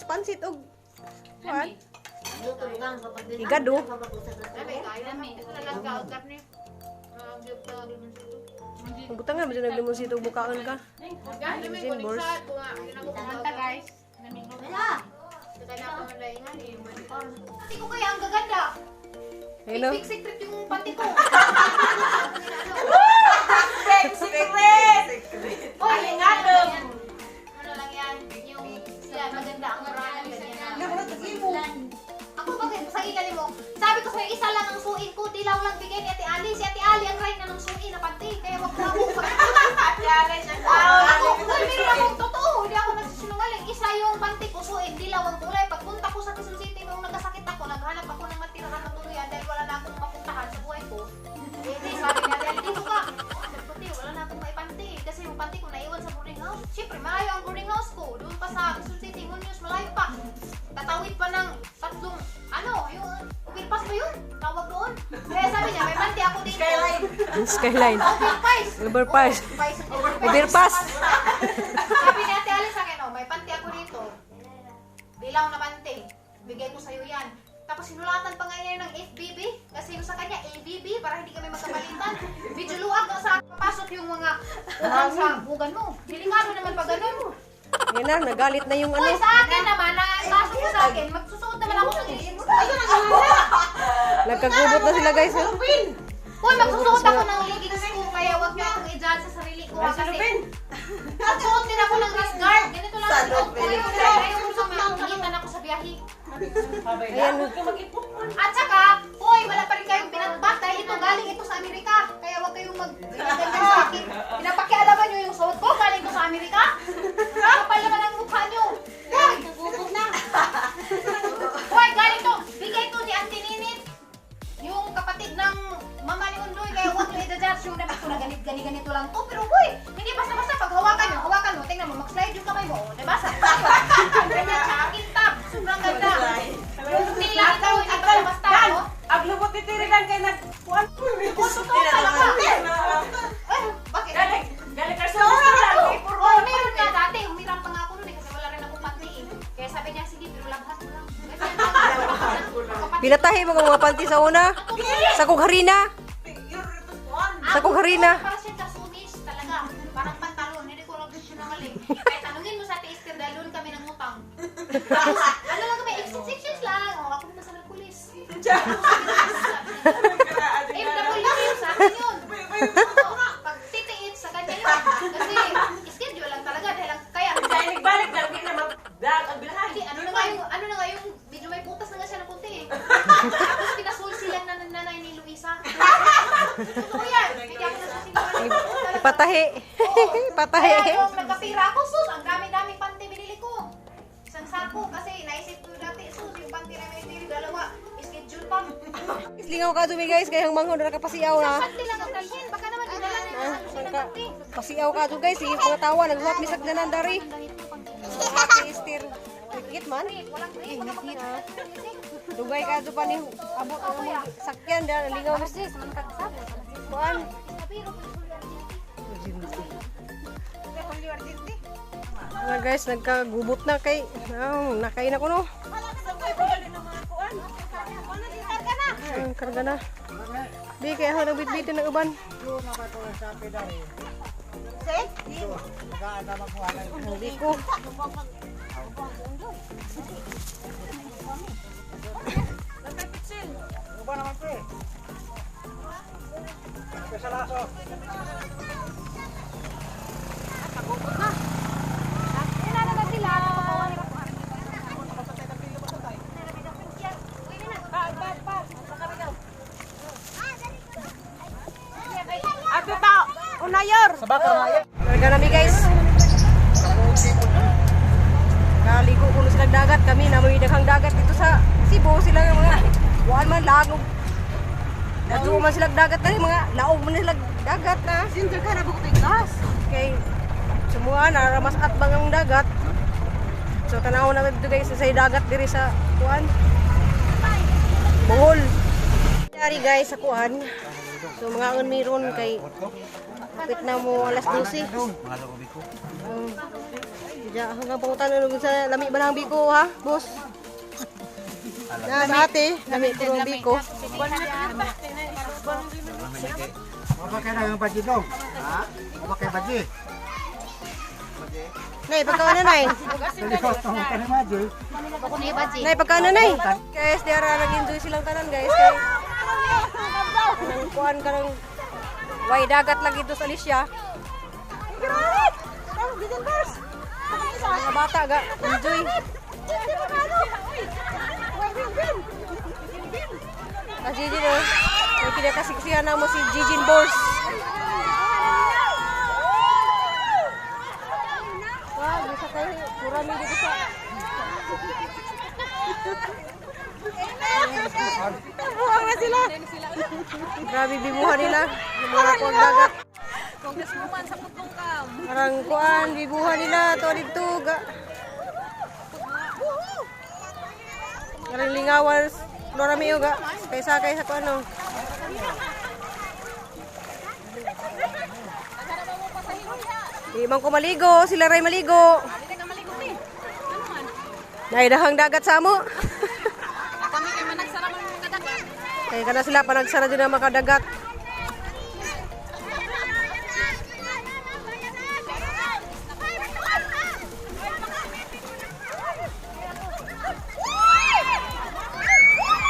pansit og kuan. Luto lang kapag din. Igado. Butang nga medyo naglimonsito bukaon ka. Gimbors. Manta guys. Wala. Panty ko kaya ang gaganda. Hello. Big secret yung panty ko. Oy, nga dong. Ano lang yan? Yung yan, maganda ang marami. Ako bakit sa ilalim mo? Sabi ko sa'yo, isa lang ang suin ko. Dilaw lang bigay ni Ate Ali. Si Ate Ali ang right na ng suin na panty. Kaya wag mo akong ako, meron akong totoo. Hindi ako nagsisinungaling. Isa yung panty ko suin. Dilaw ang kulay. Pagpunta ko sa Quezon City, nung nagkasakit ako, naghanap ako ng matirahan ng tuluyan dahil wala na akong mapuntahan sa buhay ko. Hindi, sabi ni Ate Ali, dito ka. Sabi ko, wala na akong maipanty. Kasi yung panty ko naiwan sa boarding house. Siyempre, malayo ang boarding house ko. Doon pa sa Quezon City, Munyos, malayo pa. Tatawid pa ng tatlong, yung overpass ba yun? Tawag doon. Kaya sabi niya, may panty ako dito. Skyline. Overpass. Overpass. Overpass. Sabi ni Ate Ali sa akin, may panty ako dito. Dilaw na panty. Bigay ko sa'yo yan. Tapos sinulatan pa nga niya ng FBB. Kasi yung sa kanya, ABB, para hindi kami magkabalitan. Medyo luwag na sa papasok yung mga ugang sa bugan mo. Delikado naman pag ganun. Yan na, nagalit na yung Uy, ano. sa akin naman, pasok ko sa akin, magsusuot naman ako ng Nagkagubot na sila guys. Uy, magsusuot ako ng leggings ko, kaya wag niyo akong i-judge sa sarili ko. Kasi magsuot din ako ng wrist guard. Ganito lang ang suot ko. Ayaw ko sa makingitan ako sa biyahe. Ayan. At saka, uy, wala pa rin kayong binatbat dahil ito galing ito sa Amerika. Kaya wag kayong mag-ganyan sa akin. Pinapakialaman nyo yung suot ko, galing ko sa Amerika. Kapal naman ang mukha nyo. Uy, uy, galing to. Bigay to ni Auntie Ninit. Yung kapatid ng Mama ni Undoy, kaya huwag nyo i-judge yung dapat ko na ganito lang to. Pero uy, hindi basta-basta pag hawakan mo, tingnan mo, mag-slide yung kamay mo. Diba? Ganyan siya ang kintab. Sobrang ganda. Hindi lang ito, hindi basta-basta mo. Aglubot titirigan kay nagpuan. Totoo talaga. Eh, bakit? Galing ka sa restaurant. Oh, meron nga dati. Umiram pa nga ako nun kasi wala rin akong pantiin. Kaya sabi niya, sige, pero labhan mo lang. Pinatahi mo mga panty sa una. Sa kong harina. Sa kong harina. Para siya kasunis talaga. Parang pantalon. Hindi ko lang siya nangaling. Kaya tanungin mo sa Ate Esther dahil doon kami nangutang. Ano lang kami? Extensions lang. Ako naman sa Hercules. FW sa akin yun. Pag titiit sa kanya yun. Kasi schedule lang talaga. Dahil lang kaya. Kaya nagbalik na hindi na magdag ang bilahan. Hindi, ano na nga yung medyo may putas na nga siya ng kunti eh. Tapos pinasulsilan na ng nanay ni Luisa. Totoo yan. Hindi ako nasusinungaling. Ipatahi. Ipatahi. Kaya yung nagkapira ako, sus, ang dami-daming panty binili ko. Isang sako kasi naisip ko dati, sus, yung panty na may tiri, dalawa, schedule pa. Islingaw ka dumi guys, kaya hangmang na nakapasiyaw na. Panty lang ang dalhin, baka naman dinala nila sa lusin ng panty. Pasiyaw ka dumi guys, sige mga tawa, nagsuot misag na nandari. Ate Esther. Higit man. Walang break, baka magkakaroon ng music. Dugay ka dumi pa ni abot ang mga sakyan dahil lingaw na sis. Kuan. Mga guys, nagkagubot na kay nakain ako no. Karga na. Di kaya ako nagbitbitin ng uban. Hindi ko. Ato ta, unayor. Karga nami guys. Kaligo kuno sila dagat kami na may daghang dagat dito sa Cebu sila nga mga kuan man lagog. Nadto man sila dagat na mga laog man sila dagat na. Sinda ka na bukod gas. Okay. Semua naramas at bangang dagat. So tanaw na dito guys sa dagat diri sa kuan. Bohol. Dari guys sa kuan. So mga meron kay kapit na mo alas 12. Diya hanggang pangutan ano sa lami ba ng biko ha, boss? Na sa ate, lami ko ng biko. Apa kaya yung baji dong? Ha? Apa kaya baji? Nay, pagkaano nay? Seryoso, tungkol ka ni Maji. Ako na ibaji. Nay, pagkaano nay? Guys, di ara nag-enjoy silang tanan guys. Kay nang kuan ka ng way dagat lagi to sa Alicia. Mga bata ga, enjoy. Kasi Gigi no, may kinakasiksihan na mo si Gigin Bors. Wah, bisa kayo, kurami dito sa... Buang na sila. Grabe bibuhan nila. Yung mga kuwag dagat. Congresswoman sa Putungkam. Parang kuan, bibuhan nila. Ito dito. Parang lingawan. Flora Mio ga. Sakay-sakay sa kuano. Di man ko maligo. Sila ray maligo. Naidahang dagat sa mo. Kami kay managsara man mga kadagat. Kaya kada sila panagsara din ang makadagat.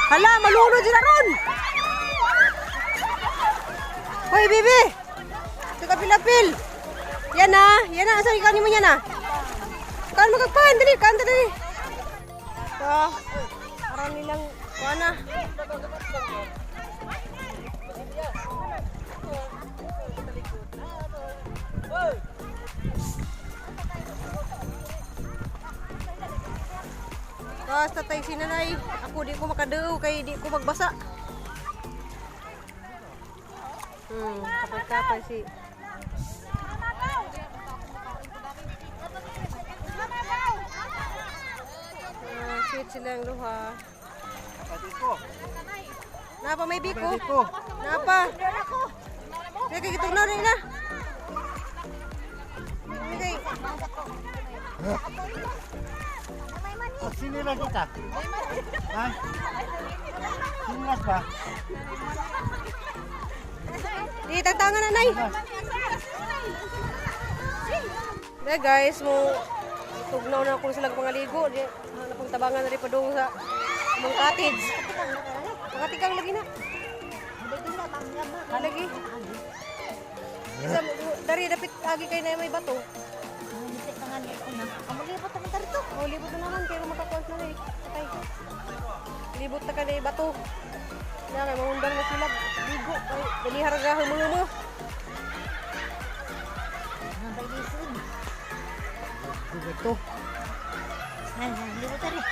Hala, malunod sila ron! Hoy, bibi! Ito ka pilapil! Yan na! Yan na! Saan ikaw mo yan na? Kaan magagpahan! Dali! Kaan dali! Ito. Parang nilang... Kuha na. Tapos tatay si nanay. Ako di ko makadaw kay di ko magbasa. Kapag-kapag si... Sweet silang luha. Napa may biko? Napa? Kaya kay gitong na rin na. Okay. Sinilas kita. Ha? Sinilas ba? Di tagtangan na nay. Dahil guys, mo tugnaw na kung silang pangaligo. Di hanapang tabangan na rin pa doon sa mga cottage. Makatikang lagi na. Lagi. Isa, dari dapit agi kay na may bato. Oh, libot na naman kaya makakuha na rin. Patay. Libot na ka na bato. Kaya kaya mangundang na sila. Ligo. Ay, dali haragahan mo. Ito. Ay, libutan eh.